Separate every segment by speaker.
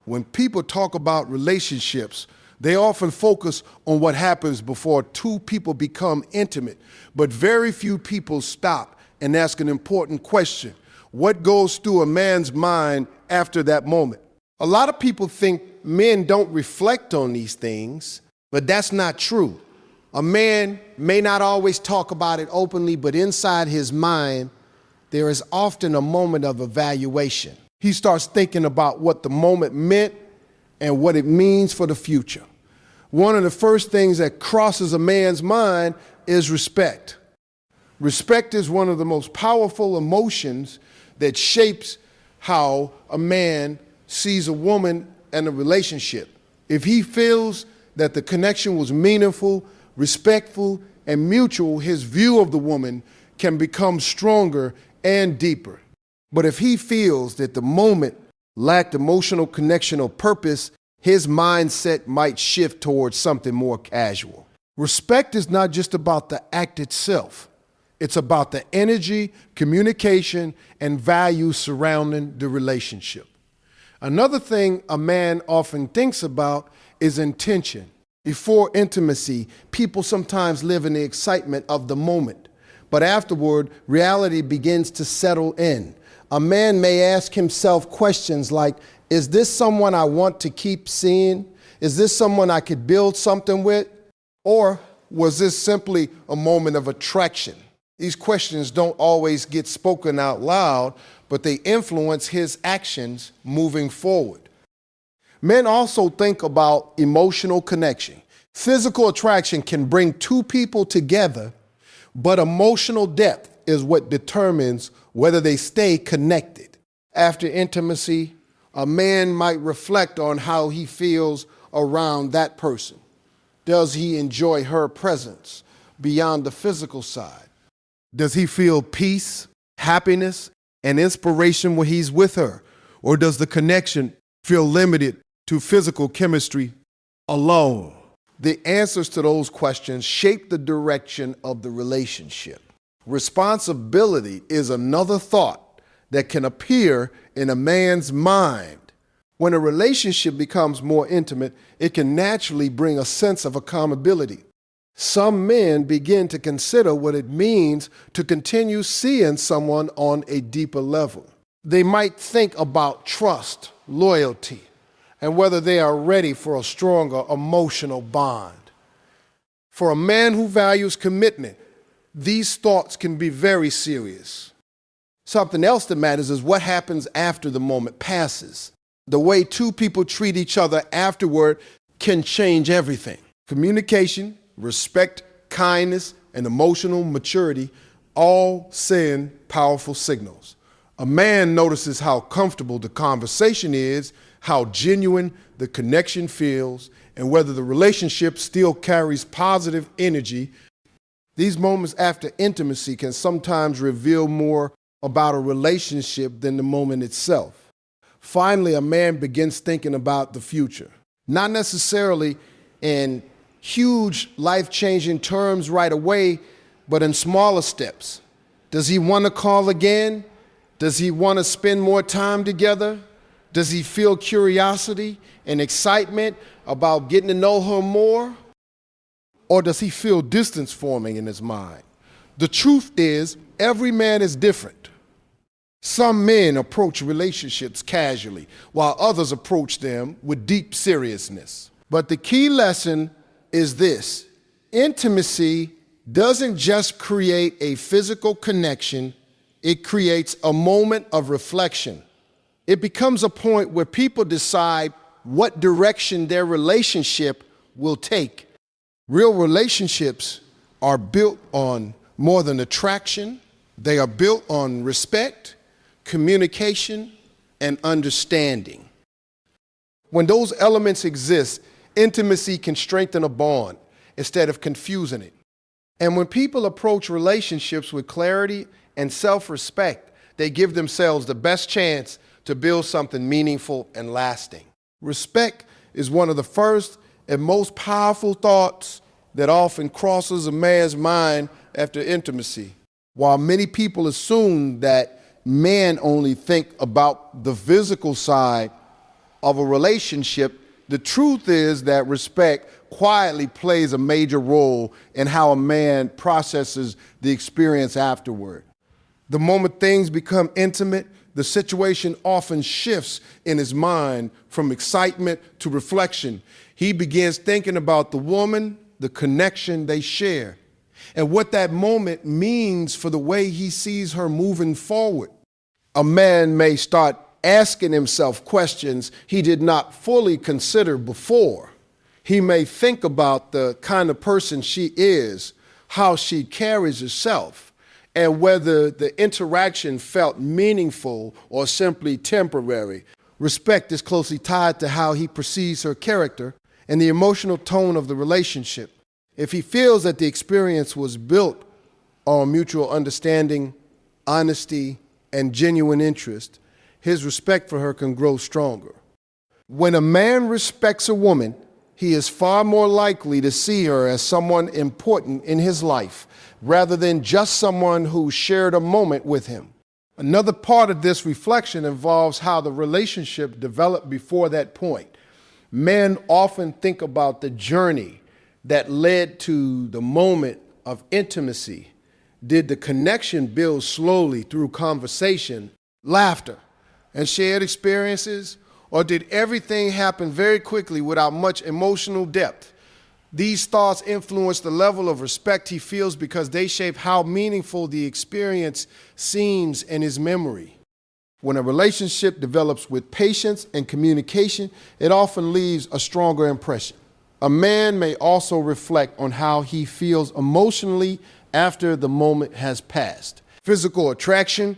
Speaker 1: When people talk about relationships, they often focus on what happens before two people become intimate, but very few people stop and ask an important question. What goes through a man's mind after that moment? A lot of people think men don't reflect on these things, but that's not true. A man may not always talk about it openly, but inside his mind, there is often a moment of evaluation. He starts thinking about what the moment meant and what it means for the future. One of the first things that crosses a man's mind is respect. Respect is one of the most powerful emotions that shapes how a man sees a woman and a relationship. If he feels that the connection was meaningful, respectful, and mutual, his view of the woman can become stronger and deeper. But if he feels that the moment lacked emotional connection or purpose, his mindset might shift towards something more casual. Respect is not just about the act itself. It's about the energy, communication, and values surrounding the relationship. Another thing a man often thinks about is intention. Before intimacy, people sometimes live in the excitement of the moment, but afterward, reality begins to settle in. A man may ask himself questions like, is this someone I want to keep seeing? Is this someone I could build something with? Or was this simply a moment of attraction? These questions don't always get spoken out loud, but they influence his actions moving forward. Men also think about emotional connection. Physical attraction can bring two people together, but emotional depth is what determines whether they stay connected. After intimacy, a man might reflect on how he feels around that person. Does he enjoy her presence beyond the physical side? Does he feel peace, happiness, and inspiration when he's with her? Or does the connection feel limited to physical chemistry alone? The answers to those questions shape the direction of the relationship. Responsibility is another thought that can appear in a man's mind. When a relationship becomes more intimate, it can naturally bring a sense of accountability. Some men begin to consider what it means to continue seeing someone on a deeper level. They might think about trust, loyalty, and whether they are ready for a stronger emotional bond. For a man who values commitment, these thoughts can be very serious. Something else that matters is what happens after the moment passes. The way two people treat each other afterward can change everything. Communication, respect, kindness, and emotional maturity all send powerful signals. A man notices how comfortable the conversation is, how genuine the connection feels, and whether the relationship still carries positive energy. These moments after intimacy can sometimes reveal more about a relationship than the moment itself. Finally, a man begins thinking about the future, not necessarily in huge life-changing terms right away, but in smaller steps. Does he want to call again? Does he want to spend more time together? Does he feel curiosity and excitement about getting to know her more? Or does he feel distance forming in his mind? The truth is, every man is different. Some men approach relationships casually, while others approach them with deep seriousness. But the key lesson is this: intimacy doesn't just create a physical connection, it creates a moment of reflection. It becomes a point where people decide what direction their relationship will take. Real relationships are built on more than attraction. They are built on respect, communication, and understanding. When those elements exist, intimacy can strengthen a bond instead of confusing it. And when people approach relationships with clarity and self-respect, they give themselves the best chance to build something meaningful and lasting. Respect is one of the first and most powerful thoughts that often crosses a man's mind after intimacy. While many people assume that men only think about the physical side, of a relationship, the truth is that respect quietly plays a major role in how a man processes the experience afterward. The moment things become intimate, the situation often shifts in his mind from excitement to reflection. He begins thinking about the woman, the connection they share, and what that moment means for the way he sees her moving forward. A man may start asking himself questions he did not fully consider before. He may think about the kind of person she is, how she carries herself, and whether the interaction felt meaningful or simply temporary. Respect is closely tied to how he perceives her character and the emotional tone of the relationship. If he feels that the experience was built on mutual understanding, honesty, and genuine interest, his respect for her can grow stronger. When a man respects a woman, he is far more likely to see her as someone important in his life, rather than just someone who shared a moment with him. Another part of this reflection involves how the relationship developed before that point. Men often think about the journey that led to the moment of intimacy. Did the connection build slowly through conversation, laughter, and shared experiences, or did everything happen very quickly without much emotional depth? These thoughts influence the level of respect he feels because they shape how meaningful the experience seems in his memory. When a relationship develops with patience and communication, it often leaves a stronger impression. A man may also reflect on how he feels emotionally after the moment has passed. Physical attraction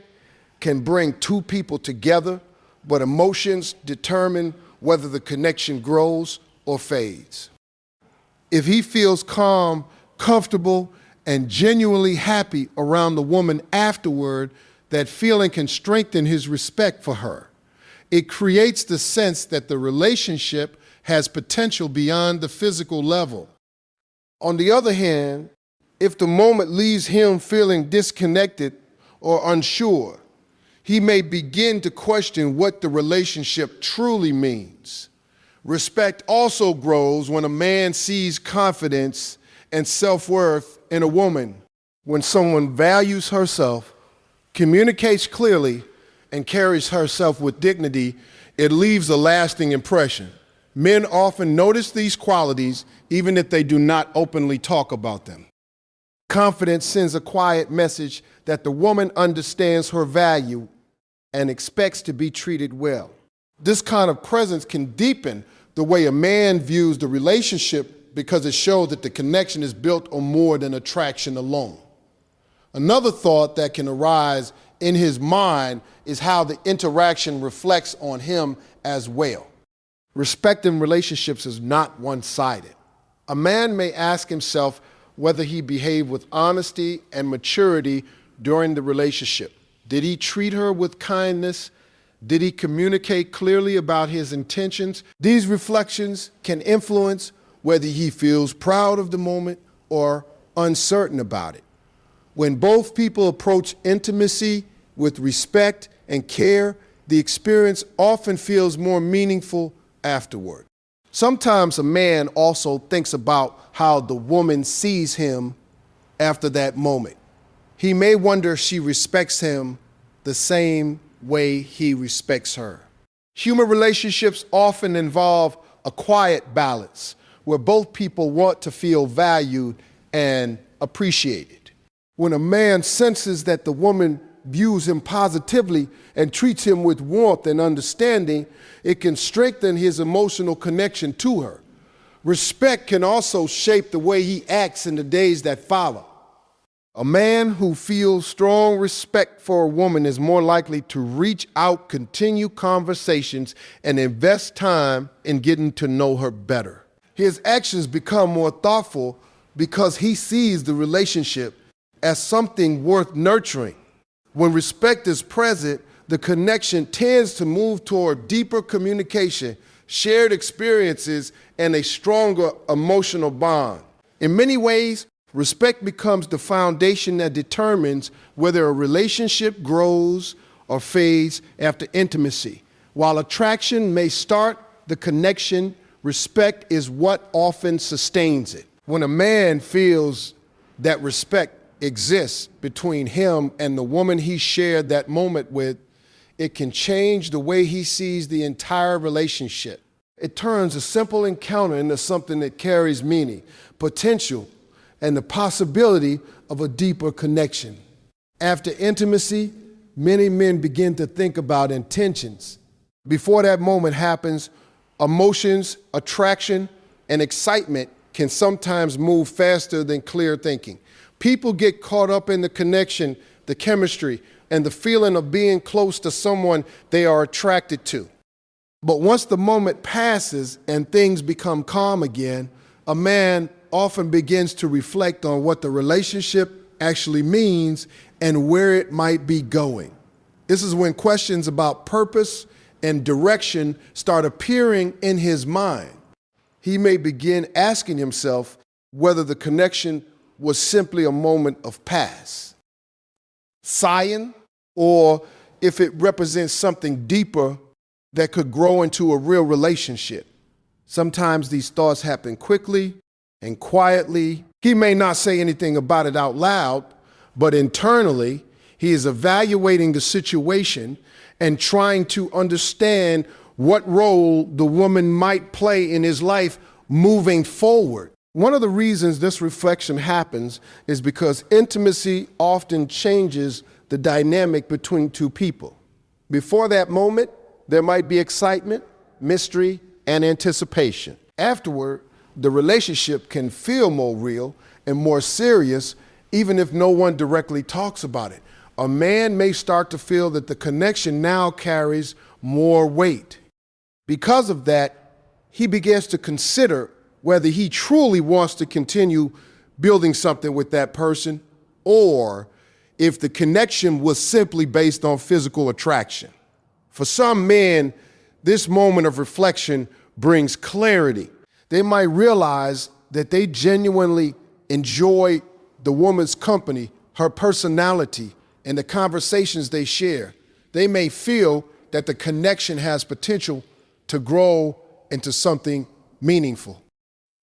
Speaker 1: can bring two people together, but emotions determine whether the connection grows or fades. If he feels calm, comfortable, and genuinely happy around the woman afterward, that feeling can strengthen his respect for her. It creates the sense that the relationship has potential beyond the physical level. On the other hand, if the moment leaves him feeling disconnected or unsure, he may begin to question what the relationship truly means. Respect also grows when a man sees confidence and self-worth in a woman. When someone values herself, communicates clearly, and carries herself with dignity, it leaves a lasting impression. Men often notice these qualities even if they do not openly talk about them. Confidence sends a quiet message that the woman understands her value and expects to be treated well. This kind of presence can deepen the way a man views the relationship because it shows that the connection is built on more than attraction alone. Another thought that can arise in his mind is how the interaction reflects on him as well. Respect in relationships is not one-sided. A man may ask himself whether he behaved with honesty and maturity during the relationship. Did he treat her with kindness? Did he communicate clearly about his intentions? These reflections can influence whether he feels proud of the moment or uncertain about it. When both people approach intimacy with respect and care, the experience often feels more meaningful afterward. Sometimes a man also thinks about how the woman sees him after that moment. He may wonder if she respects him the same way he respects her. Human relationships often involve a quiet balance where both people want to feel valued and appreciated. When a man senses that the woman views him positively and treats him with warmth and understanding, it can strengthen his emotional connection to her. Respect can also shape the way he acts in the days that follow. A man who feels strong respect for a woman is more likely to reach out, continue conversations, and invest time in getting to know her better. His actions become more thoughtful because he sees the relationship as something worth nurturing. When respect is present, the connection tends to move toward deeper communication, shared experiences, and a stronger emotional bond. In many ways, respect becomes the foundation that determines whether a relationship grows or fades after intimacy. While attraction may start the connection, respect is what often sustains it. When a man feels that respect exists between him and the woman he shared that moment with, it can change the way he sees the entire relationship. It turns a simple encounter into something that carries meaning, potential, and the possibility of a deeper connection. After intimacy, many men begin to think about intentions. Before that moment happens, emotions, attraction, and excitement can sometimes move faster than clear thinking. People get caught up in the connection, the chemistry, and the feeling of being close to someone they are attracted to. But once the moment passes and things become calm again, a man often begins to reflect on what the relationship actually means and where it might be going. This is when questions about purpose and direction start appearing in his mind. He may begin asking himself whether the connection was simply a moment of past, sighing, or if it represents something deeper that could grow into a real relationship. Sometimes these thoughts happen quickly and quietly. He may not say anything about it out loud, but internally, he is evaluating the situation and trying to understand what role the woman might play in his life moving forward. One of the reasons this reflection happens is because intimacy often changes the dynamic between two people. Before that moment, there might be excitement, mystery, and anticipation. Afterward, the relationship can feel more real and more serious, even if no one directly talks about it. A man may start to feel that the connection now carries more weight. Because of that, he begins to consider whether he truly wants to continue building something with that person, or if the connection was simply based on physical attraction. For some men, this moment of reflection brings clarity. They might realize that they genuinely enjoy the woman's company, her personality, and the conversations they share. They may feel that the connection has potential to grow into something meaningful.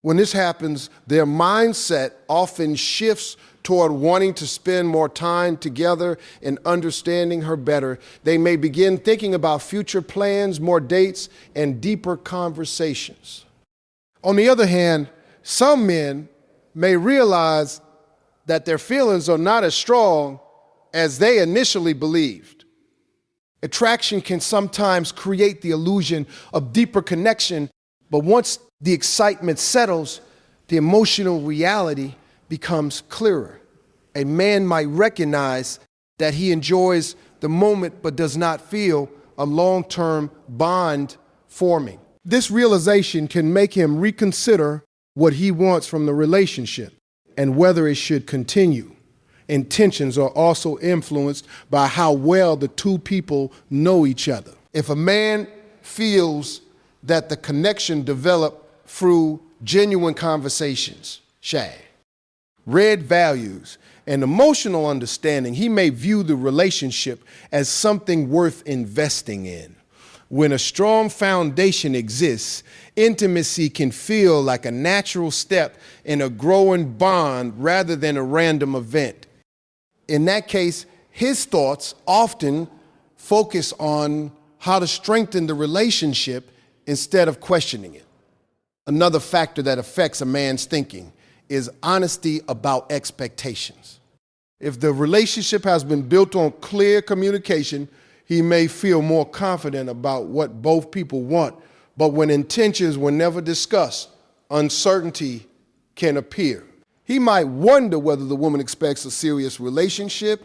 Speaker 1: When this happens, their mindset often shifts toward wanting to spend more time together and understanding her better. They may begin thinking about future plans, more dates, and deeper conversations. On the other hand, some men may realize that their feelings are not as strong as they initially believed. Attraction can sometimes create the illusion of deeper connection, but once the excitement settles, the emotional reality becomes clearer. A man might recognize that he enjoys the moment but does not feel a long-term bond forming. This realization can make him reconsider what he wants from the relationship and whether it should continue. Intentions are also influenced by how well the two people know each other. If a man feels that the connection developed through genuine conversations, shared values, and emotional understanding, he may view the relationship as something worth investing in. When a strong foundation exists, intimacy can feel like a natural step in a growing bond rather than a random event. In that case, his thoughts often focus on how to strengthen the relationship instead of questioning it. Another factor that affects a man's thinking is honesty about expectations. If the relationship has been built on clear communication, he may feel more confident about what both people want. But when intentions were never discussed, uncertainty can appear. He might wonder whether the woman expects a serious relationship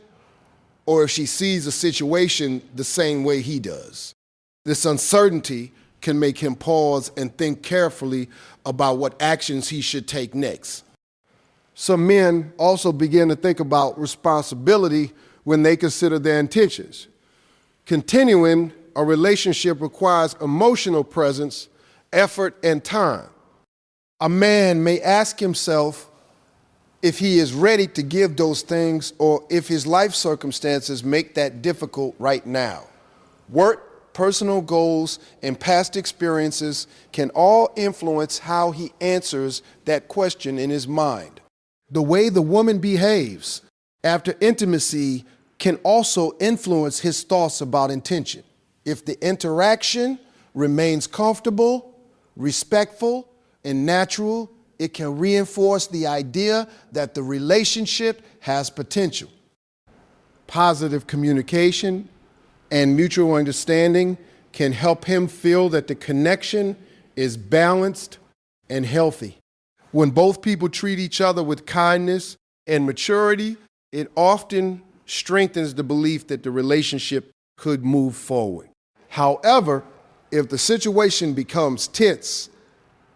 Speaker 1: or if she sees the situation the same way he does. This uncertainty can make him pause and think carefully about what actions he should take next. Some men also begin to think about responsibility when they consider their intentions. Continuing a relationship requires emotional presence, effort, and time. A man may ask himself if he is ready to give those things or if his life circumstances make that difficult right now. Work, personal goals, and past experiences can all influence how he answers that question in his mind. The way the woman behaves after intimacy can also influence his thoughts about intention. If the interaction remains comfortable, respectful, and natural, it can reinforce the idea that the relationship has potential. Positive communication and mutual understanding can help him feel that the connection is balanced and healthy. When both people treat each other with kindness and maturity, it often strengthens the belief that the relationship could move forward. However, if the situation becomes tense,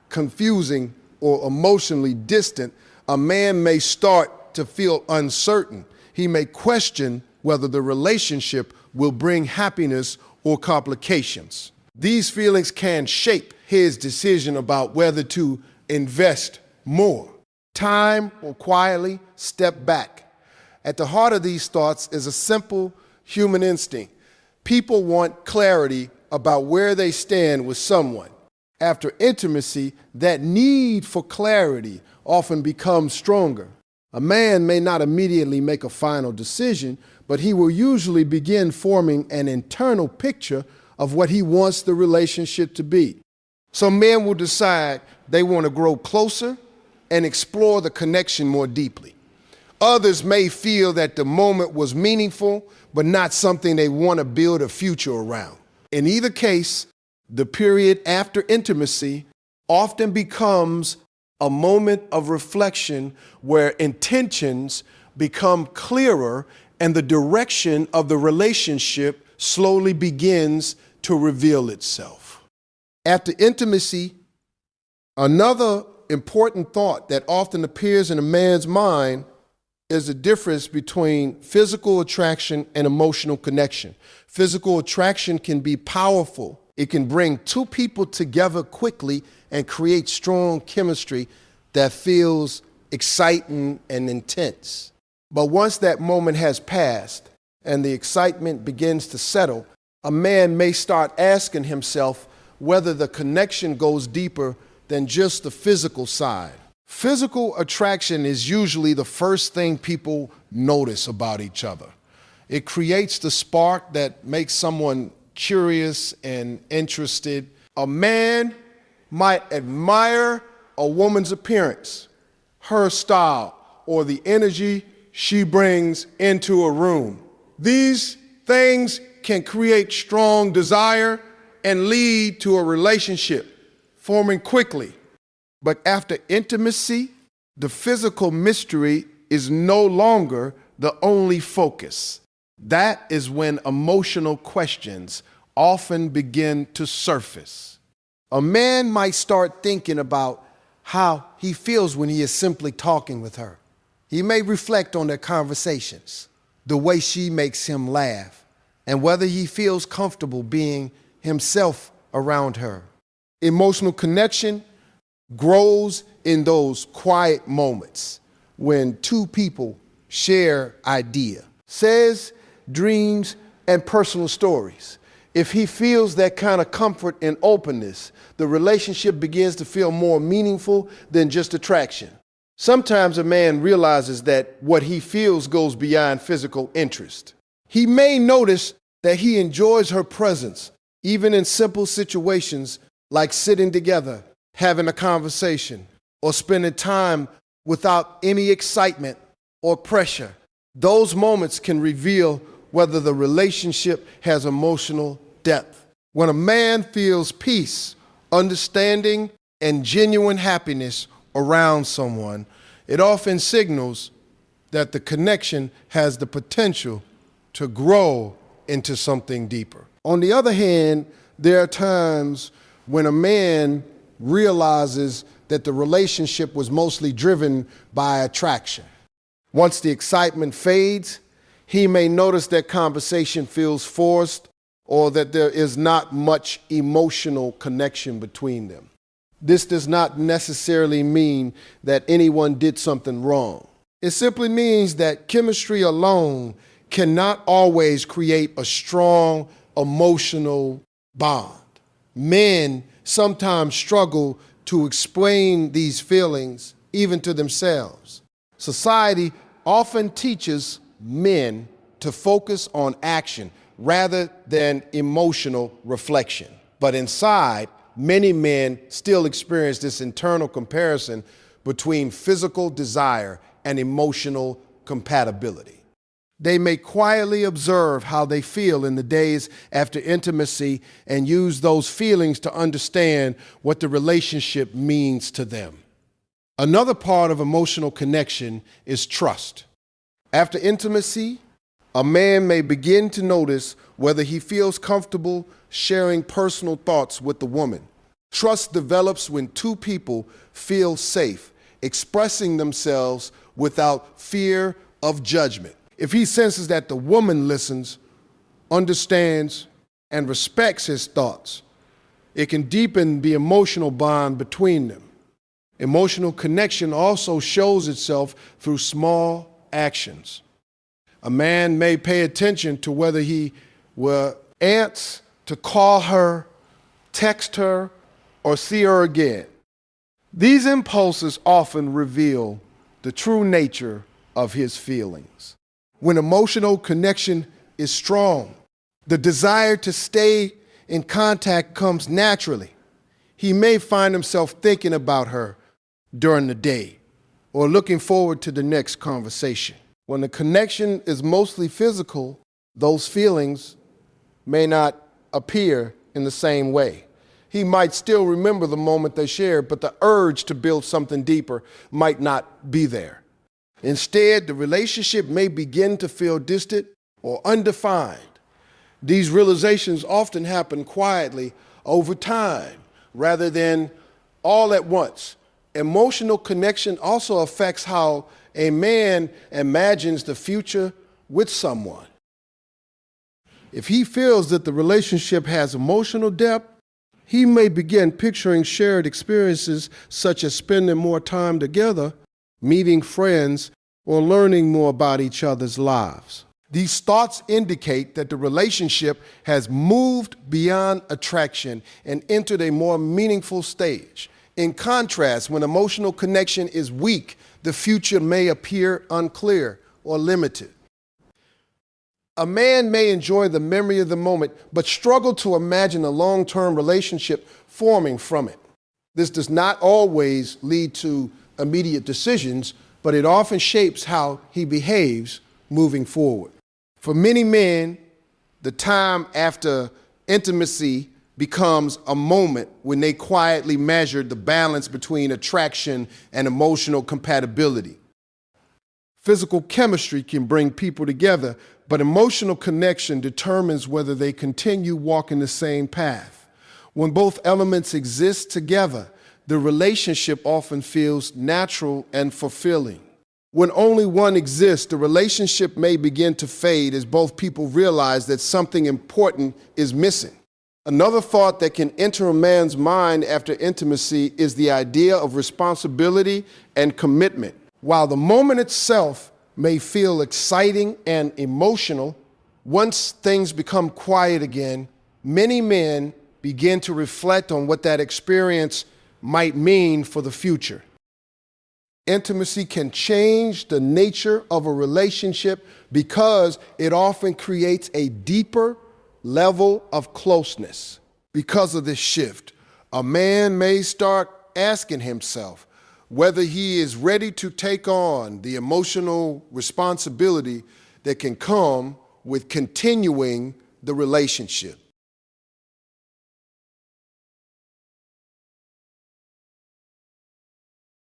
Speaker 1: confusing, or emotionally distant, a man may start to feel uncertain. He may question whether the relationship will bring happiness or complications. These feelings can shape his decision about whether to invest more time or quietly step back. At the heart of these thoughts is a simple human instinct. People want clarity about where they stand with someone. After intimacy, that need for clarity often becomes stronger. A man may not immediately make a final decision, but he will usually begin forming an internal picture of what he wants the relationship to be. Some men will decide they want to grow closer and explore the connection more deeply. Others may feel that the moment was meaningful, but not something they want to build a future around. In either case, the period after intimacy often becomes a moment of reflection where intentions become clearer and the direction of the relationship slowly begins to reveal itself. After intimacy, another important thought that often appears in a man's mind is the difference between physical attraction and emotional connection. Physical attraction can be powerful. It can bring two people together quickly and create strong chemistry that feels exciting and intense. But once that moment has passed and the excitement begins to settle, a man may start asking himself whether the connection goes deeper than just the physical side. Physical attraction is usually the first thing people notice about each other. It creates the spark that makes someone curious and interested. A man might admire a woman's appearance, her style, or the energy she brings into a room. These things can create strong desire and lead to a relationship forming quickly. But after intimacy, the physical mystery is no longer the only focus. That is when emotional questions often begin to surface. A man might start thinking about how he feels when he is simply talking with her. He may reflect on their conversations, the way she makes him laugh, and whether he feels comfortable being himself around her. Emotional connection grows in those quiet moments when two people share ideas, dreams, and personal stories. If he feels that kind of comfort and openness, the relationship begins to feel more meaningful than just attraction. Sometimes a man realizes that what he feels goes beyond physical interest. He may notice that he enjoys her presence, even in simple situations like sitting together, having a conversation, or spending time without any excitement or pressure. Those moments can reveal whether the relationship has emotional depth. When a man feels peace, understanding, and genuine happiness around someone, it often signals that the connection has the potential to grow into something deeper. On the other hand, there are times when a man realizes that the relationship was mostly driven by attraction. Once the excitement fades, he may notice that conversation feels forced or that there is not much emotional connection between them. This does not necessarily mean that anyone did something wrong. It simply means that chemistry alone cannot always create a strong emotional bond. Men sometimes struggle to explain these feelings even to themselves. Society often teaches men to focus on action rather than emotional reflection. But inside, many men still experience this internal comparison between physical desire and emotional compatibility. They may quietly observe how they feel in the days after intimacy and use those feelings to understand what the relationship means to them. Another part of emotional connection is trust. After intimacy, a man may begin to notice whether he feels comfortable sharing personal thoughts with the woman. Trust develops when two people feel safe, expressing themselves without fear of judgment. If he senses that the woman listens, understands, and respects his thoughts, it can deepen the emotional bond between them. Emotional connection also shows itself through small actions. A man may pay attention to whether he will answer to call her, text her, or see her again. These impulses often reveal the true nature of his feelings. When emotional connection is strong, the desire to stay in contact comes naturally. He may find himself thinking about her during the day or looking forward to the next conversation. When the connection is mostly physical, those feelings may not appear in the same way. He might still remember the moment they shared, but the urge to build something deeper might not be there. Instead, the relationship may begin to feel distant or undefined. These realizations often happen quietly over time rather than all at once. Emotional connection also affects how a man imagines the future with someone. If he feels that the relationship has emotional depth, he may begin picturing shared experiences such as spending more time together, meeting friends, or learning more about each other's lives. These thoughts indicate that the relationship has moved beyond attraction and entered a more meaningful stage. In contrast, when emotional connection is weak, the future may appear unclear or limited. A man may enjoy the memory of the moment, but struggle to imagine a long-term relationship forming from it. This does not always lead to immediate decisions, but it often shapes how he behaves moving forward. For many men, the time after intimacy becomes a moment when they quietly measure the balance between attraction and emotional compatibility. Physical chemistry can bring people together, but emotional connection determines whether they continue walking the same path. When both elements exist together, the relationship often feels natural and fulfilling. When only one exists, the relationship may begin to fade as both people realize that something important is missing. Another thought that can enter a man's mind after intimacy is the idea of responsibility and commitment. While the moment itself may feel exciting and emotional, once things become quiet again, many men begin to reflect on what that experience might mean for the future. Intimacy can change the nature of a relationship because it often creates a deeper level of closeness. Because of this shift, a man may start asking himself whether he is ready to take on the emotional responsibility that can come with continuing the relationship.